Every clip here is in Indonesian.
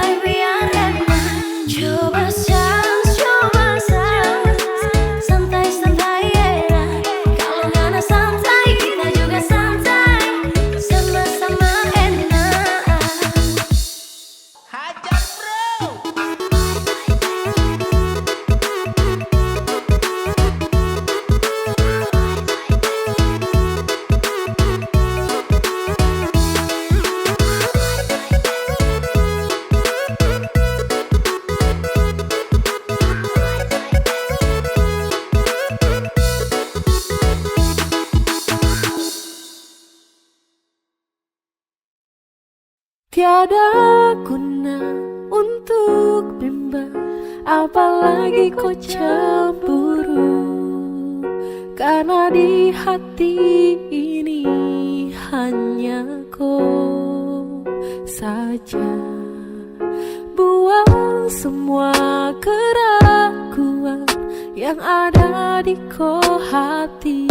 santai biar enak. Coba sans, santai-santai enak. Kalau nggak ada santai, kita juga santai, sama-sama enak. Hajar bro. Tiada guna untuk bimbang, apalagi kau cemburu. Karena di hati ini hanya kau saja. Buang semua keraguan yang ada di kau hati,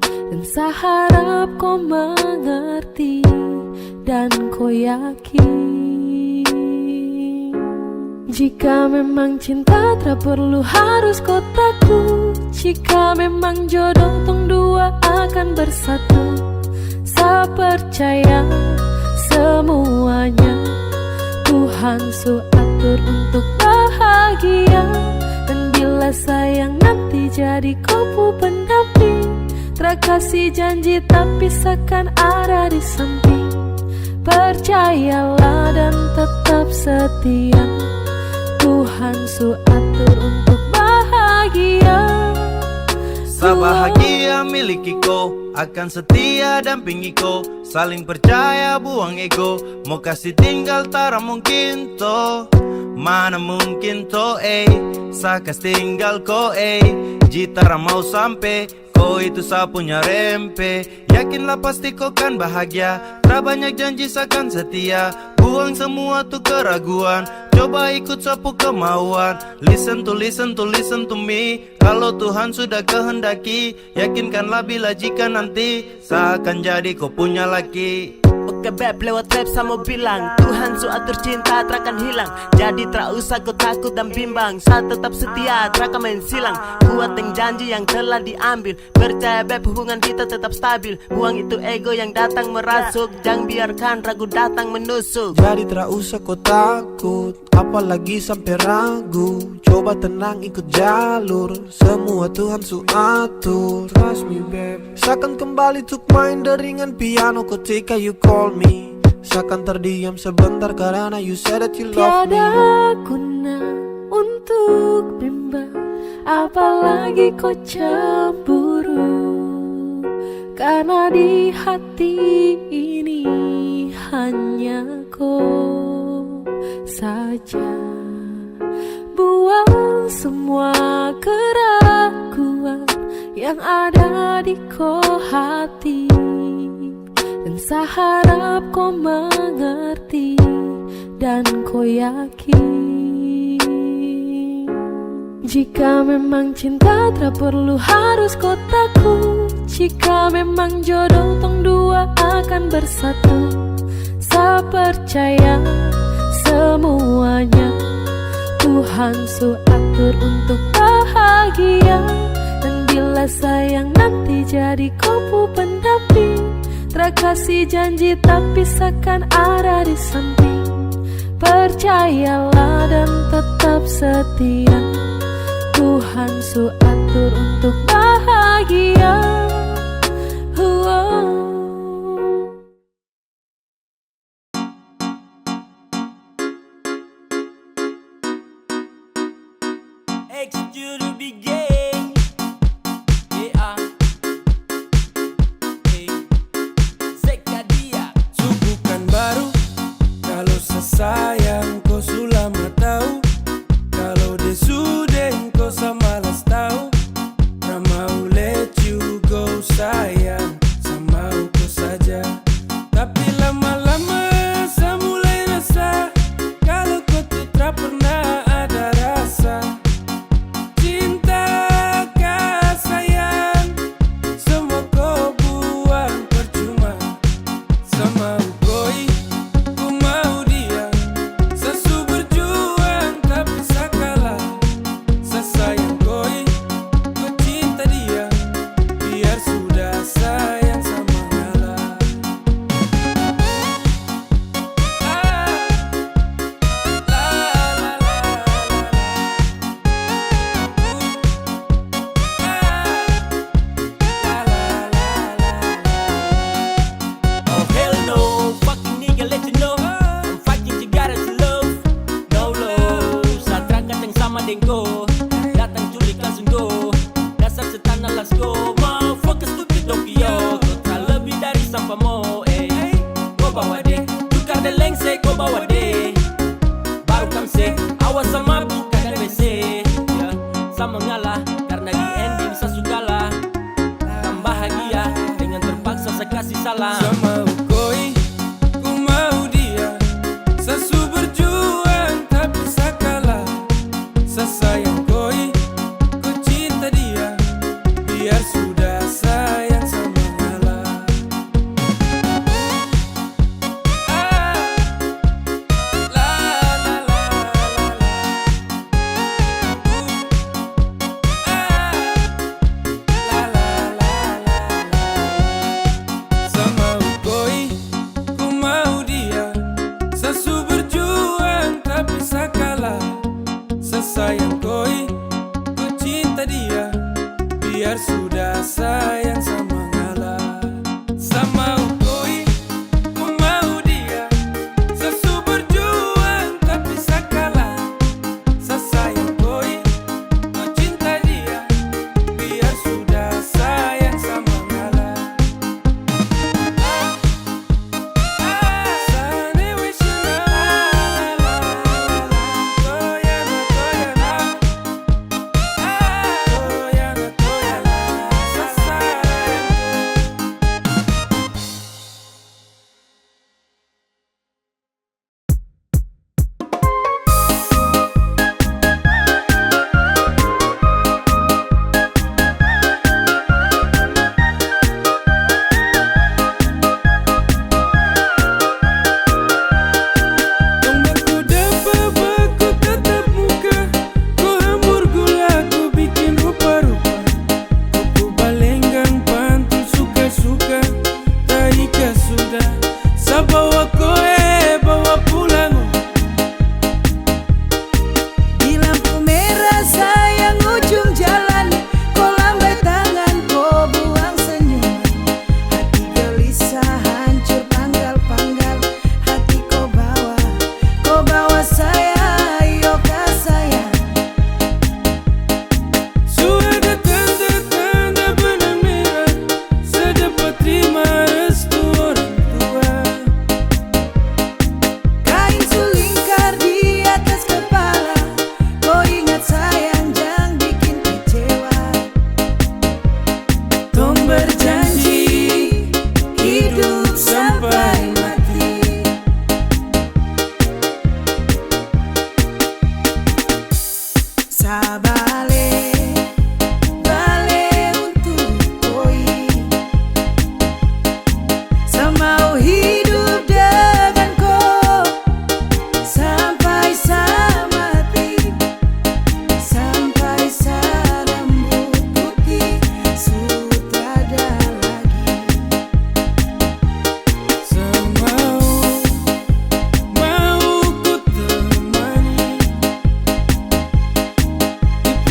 dan saya harap kau mengerti dan kau yakin. Jika memang cinta tak perlu harus kau takut. Jika memang jodoh tong dua akan bersatu, saya percaya semuanya Tuhan su atur untuk bahagia. Dan bila sayang nanti jadi kau pendamping, terkasih janji tapi seakan ada di samping. Percayalah dan tetap setia, Tuhan su atur untuk bahagia. Sabahagia miliki kau, akan setia dampingi kau. Saling percaya buang ego, mau kasih tinggal tara mungkin to. Mana mungkin to saya kasih tinggal kau Jitara mau sampai, kau itu saya punya rempe. Yakinlah pasti kau kan bahagia, tak banyak janji seakan setia. Buang semua tuh keraguan, coba ikut sapu kemauan. Listen to me. Kalau Tuhan sudah kehendaki, yakinkanlah bila jika nanti saya akan jadi kau punya laki. Oke beb, lewat rap saya mau bilang, Tuhan su atur cinta terakan hilang. Jadi tak usah kau takut dan bimbang, saya tetap setia terakan main silang. Buat yang janji yang telah diambil, percaya beb hubungan kita tetap stabil. Buang itu ego yang datang merasuk, jangan biarkan ragu datang menusuk. Jadi tak usah kau takut, apalagi sampai ragu. Coba tenang ikut jalur, semua Tuhan su atur. Trust me babe, seakan kembali tuk main deringan piano ketika you call me. Seakan terdiam sebentar karena you said that you love me. Tiada guna untuk bimbang, apalagi kau cemburu. Karena di hati ini hanya kau saja. Buang semua keraguan yang ada di kau hati, dan saya harap kau mengerti dan kau yakin. Jika memang cinta tak perlu harus kau takut. Jika memang jodoh tong dua akan bersatu, saya percaya semuanya Tuhan su atur untuk bahagia. Dan bila sayang nanti jadi kau pendamping, terkasih janji tapi seakan ada di samping. Percayalah dan tetap setia, Tuhan su atur untuk bahagia. Execute begin. Yeah. Sekadia. Bukan baru, kalau sesayang kau sudah tahu. Kalau dia sudah kau samalas tahu. Nah mau let you go sayang, sama kau saja. Tapi lama-lama saya mulai rasa, kalau kau tuh tak pernah ada rasa. Cinta dengko. Datang culik langsung go. Dasar setan alas go. Mau fokus tuh di Tokyo. Kau tak lebih dari sampah mo. Kau bawa deh, tukar dan lengse kau bawa deh. Baru kamse, awas sama buka dan WC ya. Sama ngalah, karena di ending saya suka lah. Kan bahagia, dengan terpaksa saya kasih salam. Sama ukoi, ku mau dia. Sesu berjuang tapi sakala. Sesayang koi, ku cinta dia. Biar sudah sayang sama ngalah. Sama ukoi, ku mau dia. Sesu berjuang tapi sakala. Sesayang koi, ku cinta dia. Biar sudah sayang sama ngalah. Sama ukoi, ku mau dia. Sesu berjuang tapi sakala. Sesayang koi, ku cinta dia. Biar sudah sayang sama ngalah. Sane wishina toyana toyana toyana toyana sasayang. Ombakku dapat baku tatap muka. Ku hambur gula, ku bikin rupa-rupa. Ku balenggang pantul suka-suka. Tahika sudah, sa bawa koe, bawa pulang. Di lampu merah sayang ujung jalan, kau lambai tangan, kau buang senyum. Hati gelisah hancur panggal-panggal, hati kau bawa saya, yoga sayang. Sudah tanda-tanda benang merah, sedapat terima restu orang tua. Kain selingkar di atas kepala, kau ingat sayang jangan bikin kecewa. Tong berjanji hidup sampai mati. Sabale untuk koi. Semau hidup dengan kau sampai saya mati. Sampai saya rambut putih sudah ada lagi. Semau mau ku temani di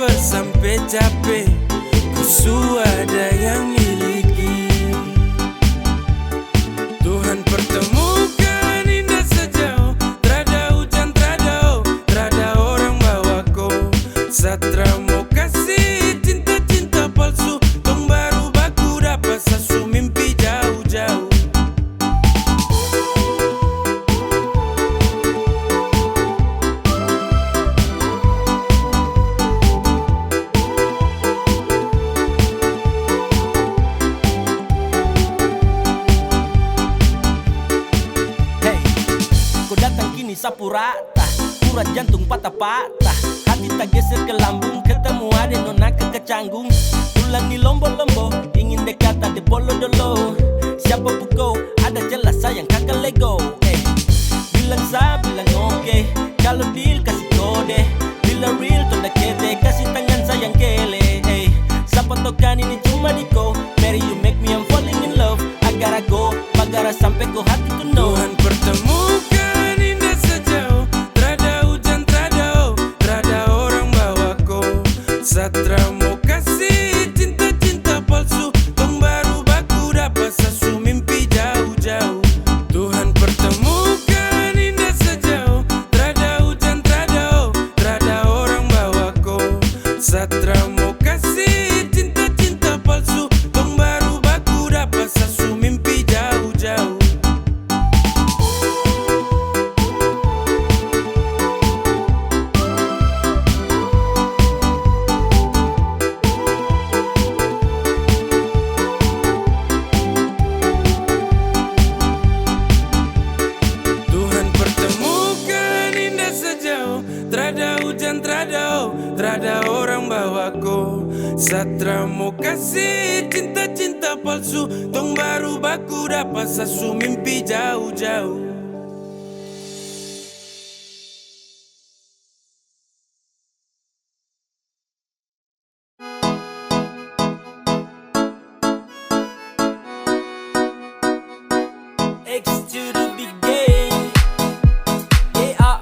suffer sampai capek, ku suada yang miliki. Tuhan pertemukan indah sejauh, trada hujan, trada orang bawa ko. Satra mau kasih cinta-cinta palsu, tong baru baku dapat sasu mimpi jauh-jauh. Sapu rata, urat jantung patah-patah, hati tak geser ke lambung, ketemu ada nona kecanggung. Pulang di lombo-lombo, ingin dekat ada bolo-dolo. Siapa pukau, ada jelas sayang kakak lego. Bilang sa, bilang oke, kalau deal kasih kode. Bila real tanda kete, kasih tangan sayang kele. Siapa tokan ini cuma diko, Mary you make me I'm falling in love. Agar aku, magara sampai ko hati to know. Tuhan pertemukan indah sejauh, trada hujan, trada orang bawa ko. Satra mau kasih cinta-cinta palsu, tong baru baku dapat sasu mimpi jauh-jauh. Tuhan pertemukan indah sejauh, trada hujan, trada orang bawa ko. Satra mau kasih cinta-cinta palsu, tong baru baku dapat sasu mimpi jauh-jauh. Tuhan pertemukan indah sejauh, trada hujan, trada orang bawa ko. Satra mau kasih cinta-cinta palsu, tong baru baku dapat sasu mimpi jauh-jauh. X to the big game. Yeah.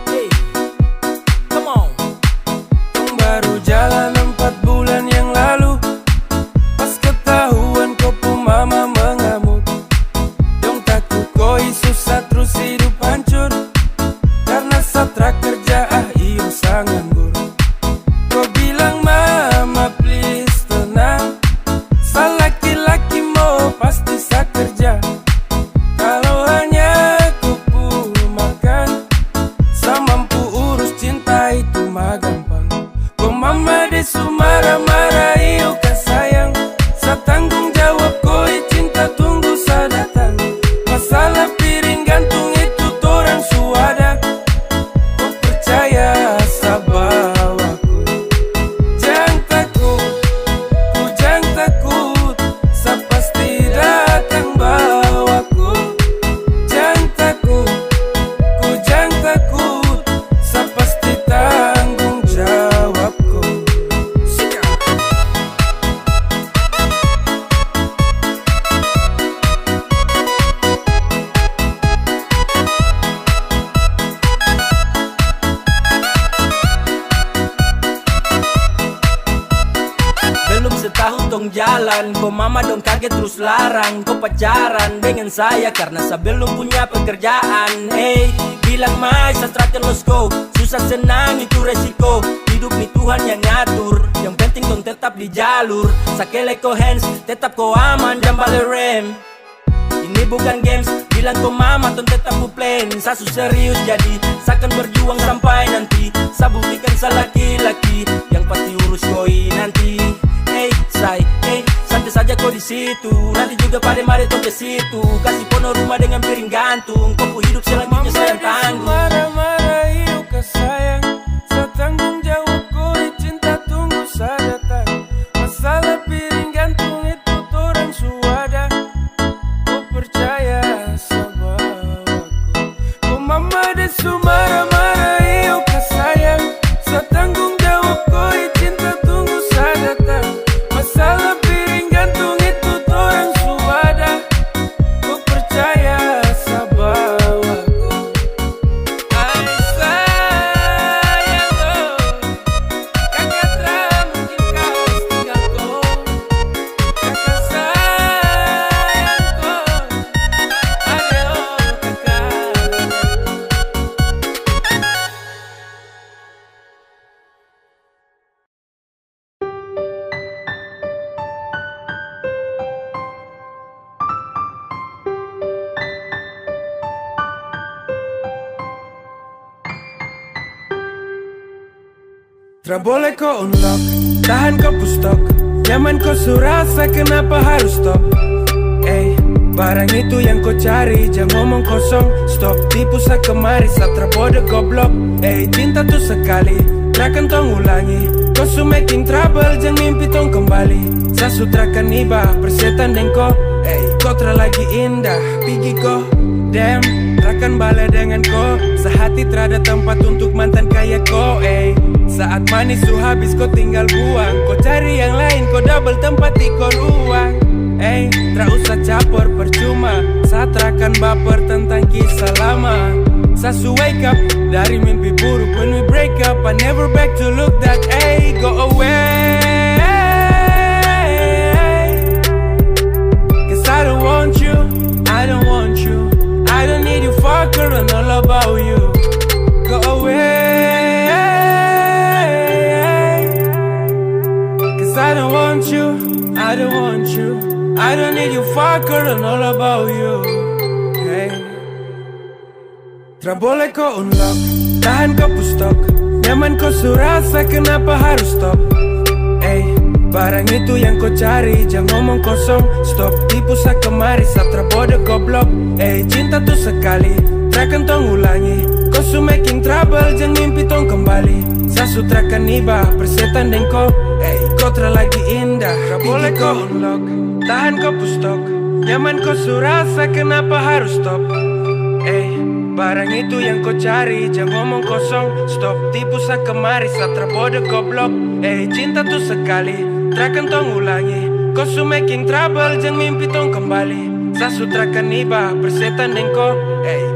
Hey. Come on. Tong baru jalan 4 bulan yang lalu, pas ketahuan kau pun mama mengamuk. Dong takut koi susah terus hidup hancur, karena satra kerja iyo sangat nganggur. Kau bilang mama please tenang, sa laki-laki mau pasti sa kerja. Kalau hanya kupu makan, sa mampu urus cinta itu mah gampang. Kau mama desu marah-marah iyo kan sayang, sa tanggung jawab koi cinta tunggu sa datang. Masalah piring gantung itu torang suada, kau percaya sa bawaku. Jangan takut, ku jangan takut, sa pasti datang bawaku. Jangan takut, ku jangan takut, sa pasti tanggung jawabku. Belum setahun dong jalan, kok mama dong kaget terus larang. Kau pacaran dengan saya karena saya belum punya pekerjaan. Bilang mai satra terus go, susah senang itu resiko. Hidup nih Tuhan yang ngatur, yang penting dong tetap di jalur. Sakele ko hands, tetap ko aman, jangan balik rem. Ini bukan games, bilang ko mama ton tetap ku plan. Sasu serius jadi, sakan berjuang sampai nanti. Sa buktikan sa laki-laki, yang pasti urus koi nanti. Santai saja kau di situ, nanti juga pada mari tong ke situ. Kasih pono rumah dengan piring gantung, kau hidup selanjutnya saya yang tanggung. Marah-marah iyo ke sayang, sa tanggung jawab koi cinta tunggu sa datang. Masalah piring gantung itu torang suada, kau percaya sa bawaku. Kau mama desu marah-marah iyo ke sayang, sa tanggung jawab koi cinta tunggu sa datang. Masalah piring gantung itu torang suada, kau percaya sa bawaku. Ay, Tra boleh kau unlock, tahan kau pustok. Nyaman kau surasa, kenapa harus stop? Barang itu yang kau cari, jangan ngomong kosong. Stop, tipu kemari, satra bodoh goblok. Cinta tuh sekali, takkan tong ulangi. Kau su making trouble, jangan mimpi tong kembali. Sa sutrakan iba, persetan dan kau. Kau lagi indah, pergi kau. Damn, takkan balik dengan kau. Sehati terada tempat untuk mantan kayak kau. Saat manis su habis kau tinggal buang. Kau cari yang lain, kau double tempat di kau ruang. Tak usah capor percuma. Saat akan baper tentang kisah lama. Sasu wake up dari mimpi buruk. When we break up, I never back to look that. Go away. Cause I don't want you, I don't want you. I don't need you fucker and all about you. Go away. Cause I don't want you, I don't want you. I don't need you fucker and all about you. Tra boleh kau unlock, tahan kau pustok. Nyaman kau surasa, kenapa harus stop? Barang itu yang kau cari, jangan ngomong kosong. Stop, tipu kemari, satra bodoh goblok. Cinta tuh sekali, takkan tong ulangi. Kau su making trouble, jangan mimpi tong kembali. Sa sutrakan iba, persetan dan kau. Kau lagi indah, tra boleh kau unlock, tahan kau pustok. Nyaman kau surasa, kenapa harus stop? Barang itu yang kau cari, jangan ngomong kosong. Stop, tipu kemari, satra bodoh goblok. Cinta tuh sekali, takkan tong ulangi. Kau su making trouble, jangan mimpi tong kembali. Sa sutrakan iba, persetan dan kau.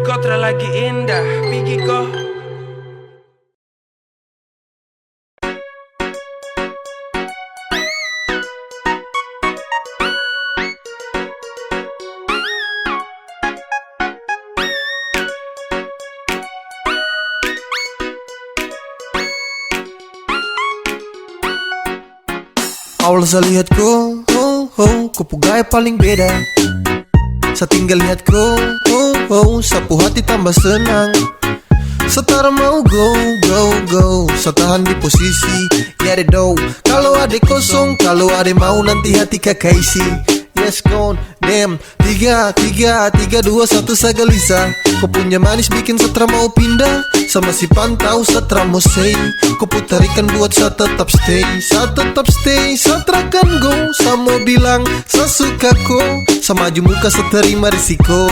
Kau lagi indah, pergi kau. Awal saya lihat kau, kau gaya paling beda. Saya tinggal lihat kau, sapu hati tambah senang. Setara mau go, saya tahan di posisi. Ya de do, kalau ada kosong, kalau ada mau nanti hati kakak isi. Yes gone, damn, 3, 2, 1 saya gelisah. Kau punya manis bikin setra mau pindah. Sama si pantau setra mau say. Kau putarikan buat saya tetap stay. Saya tetap stay, setra kan go. Saya mau bilang, saya suka kau. Sama maju muka saya terima risiko.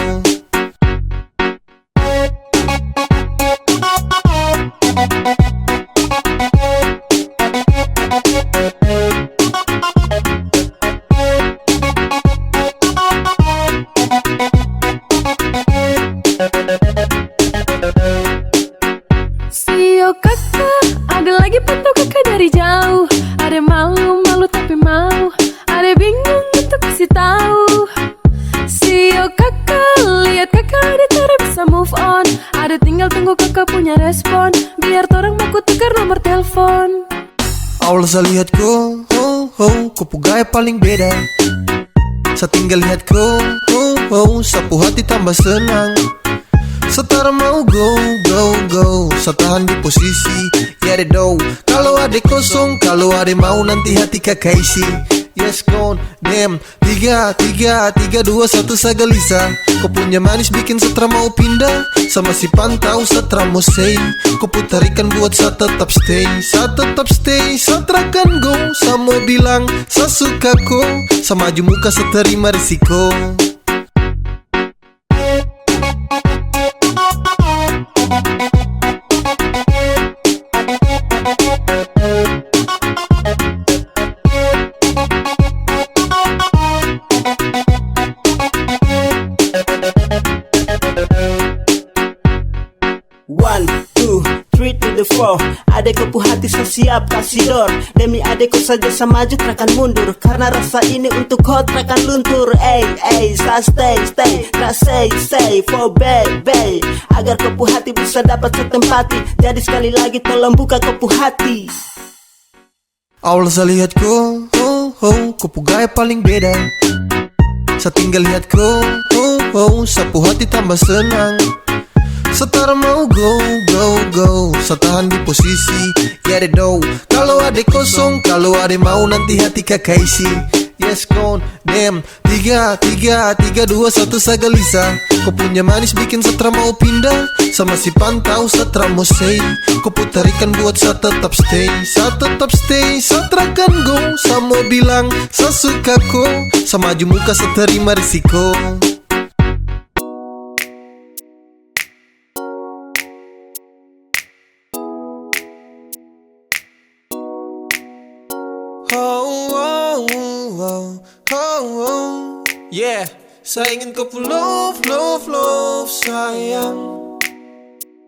Sio kakak, ada lagi pantau kakak dari jauh. Ada malu tapi mau. Ada bingung untuk kasih tahu. Sio kakak, lihat kakak ada cara bisa move on. Ada tinggal tunggu kakak punya respon. Biar torang baku tukar nomor telepon. Awal saya lihat kau, kau gaya paling beda. Saya tinggal lihat kau, sapu hati tambah senang. Setara mau go, saya tahan di posisi. Ya de do, kalau ada kosong, kalau ada mau nanti hati kakak isi. Yes gone, damn, 3, 2, 1 saya gelisah. Kau punya manis bikin setra mau pindah. Sama si pantau setra mau say. Kau putarikan buat saya tetap stay. Saya tetap stay, setra kan go. Saya mau bilang, saya suka kau. Sama maju muka saya terima risiko. Adekku hati saya siap kasih door. Demi adekku saja saya maju takkan mundur. Karena rasa ini untuk kau takkan luntur. Saya stay, tak say for baby. Agar kau hati bisa dapat setempati. Jadi sekali lagi tolong buka kau hati. Awal saya lihat kau gaya paling beda. Saya tinggal lihat kau, sapu hati tambah senang. Setara mau go, go, go. Setahan di posisi, get it though. Kalau ada kosong, kalau ada mau nanti hati kakak isi. Yes, gone, damn. 3, 2, 1 sagalisa. Kau punya manis bikin setra mau pindah. Sama si pantau setra mau say. Kau putarikan buat saya tetap stay. Saya tetap stay, setra kan go. Saya mau bilang, saya suka kau. Sama maju muka saya terima risiko. Yeah, saya ingin kau love, love, love sayang.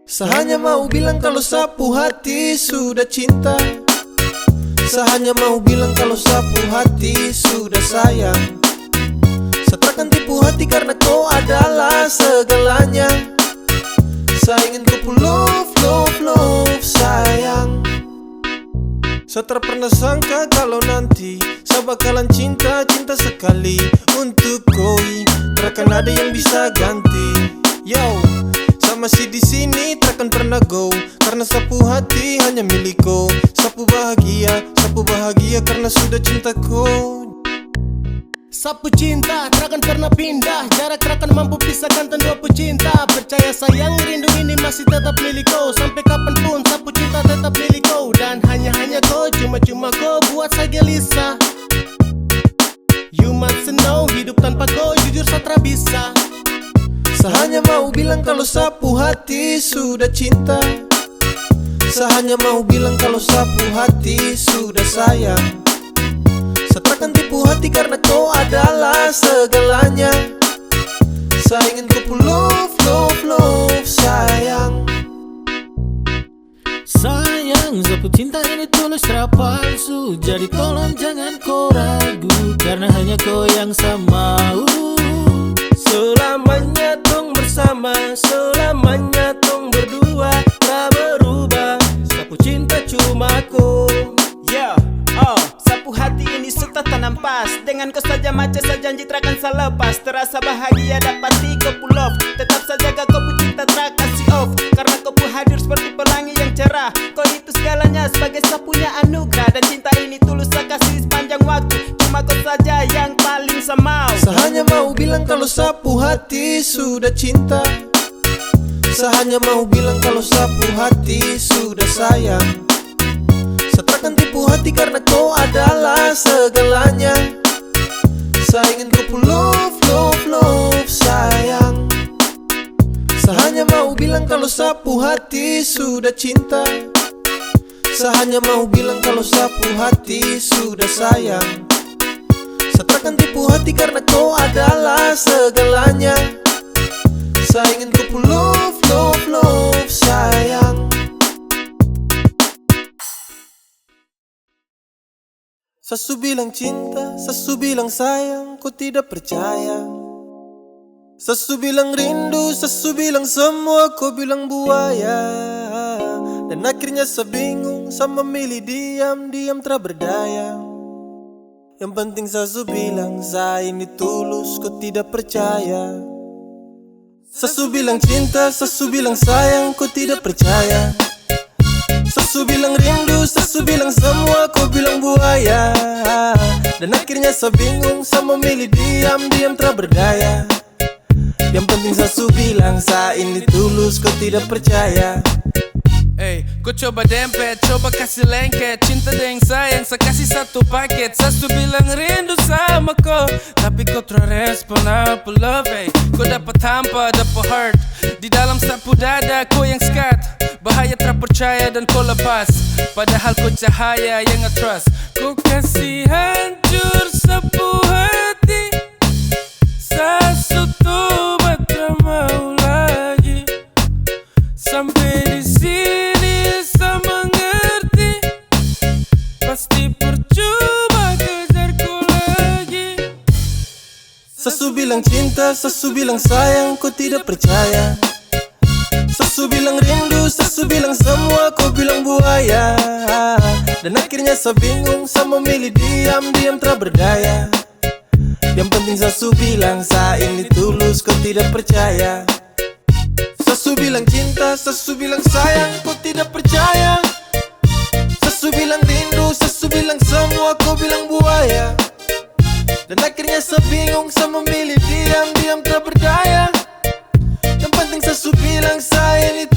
Saya hanya mau bilang kalau sapu hati sudah cinta. Saya hanya mau bilang kalau sapu hati sudah sayang. Saya takkan tipu hati karena kau adalah segalanya. Saya ingin kau love, love, love sayang. Saya tak pernah sangka kalau nanti saya bakalan cinta sekali untuk koi. Takkan ada yang bisa ganti. Yo, saya masih di sini takkan pernah go. Karena sapu hati hanya milikku. Sapu bahagia karena sudah cintaku. Sapu cinta, takkan pernah pindah. Jarak takkan mampu pisahkan dua pecinta. Percaya sayang, rindu ini masih tetap milikku. Sampai kapanpun sapu cinta tetap milikku. Dan hanya kau, cuma kau buat saya gelisah. You must know, hidup tanpa kau jujur saya tak bisa. Saya hanya mau bilang kalau sapu hati sudah cinta. Saya hanya mau bilang kalau sapu hati sudah sayang. Saya takkan tipu hati karena kau adalah segalanya. Saya ingin kau love, love, love sayang. Sayang, sapu cinta ini tulus tak palsu. Jadi tolong jangan kau ragu, karena hanya kau yang saya mau. Selamanya tong bersama, selamanya tong berdua. Tak berubah, sapu cinta cuma kau. Yeah, sapu hati ini sudah tanam pas. Dengan kau saja maca saya janji takkan saya lepas. Terasa bahagia dapati kau pull off. Tetap saja kau cinta tak kasih off. Karena kau hadir seperti pelangi yang cerah. Kau itu segalanya sebagai sapunya anugerah. Dan cinta ini tulus saya kasih sepanjang waktu. Cuma kau saja yang paling saya mau. Saya hanya mau bilang kalau sapu hati sudah cinta. Saya hanya mau bilang kalau sapu hati sudah sayang. Saya takkan tipu hati karena kau adalah segalanya. Saya ingin kau love, love, love sayang. Saya hanya mau bilang kalau sapu hati sudah cinta. Saya hanya mau bilang kalau sapu hati sudah sayang. Saya takkan tipu hati karena kau adalah segalanya. Saya ingin kau love, love, love sayang. Sesu bilang cinta, sesu bilang sayang, kau tidak percaya. Sesu bilang rindu, sesu bilang semua, kau bilang buaya. Dan akhirnya saya bingung, saya memilih diam tak berdaya. Yang penting sesu bilang saya ini tulus, kau tidak percaya. Sesu bilang cinta, sesu bilang sayang, kau tidak percaya. Sesu bilang rindu, sesu bilang semua, kau bilang buaya. Dan akhirnya saya bingung, saya memilih diam tak berdaya. Yang penting sesu bilang saya ini tulus, kau tidak percaya. Hey, kau coba dempet, coba kasih lengket. Cinta dengan sayang, saya kasih satu paket. Sesu bilang rindu sama kau, tapi kau terrespon apa love, hey. Kau dapat hampa, dapat hurt. Di dalam sapu dada, kau yang skat. Bahaya terpercaya dan kau lepas. Padahal kau cahaya yang nge-trust. Kau kasih hancur sapu hati. Sesu tuh tak mau lagi. Sampai di sini saya mengerti. Pasti percuma kejarku lagi. Sesu bilang cinta, sesu bilang sayang, kau tidak percaya. Sesu bilang rindu, sesu bilang semua, kau bilang buaya. Dan akhirnya saya bingung, saya memilih diam tak berdaya. Yang penting sesu bilang saya ini tulus, kau tidak percaya. Sesu Sasu bilang cinta, sasu bilang sayang, kau tidak percaya. Sasu bilang rindu, sasu bilang semua, kau bilang buaya. Dan akhirnya saya bingung, saya memilih diam-diam tak berdaya. Yang penting sasu bilang saya ini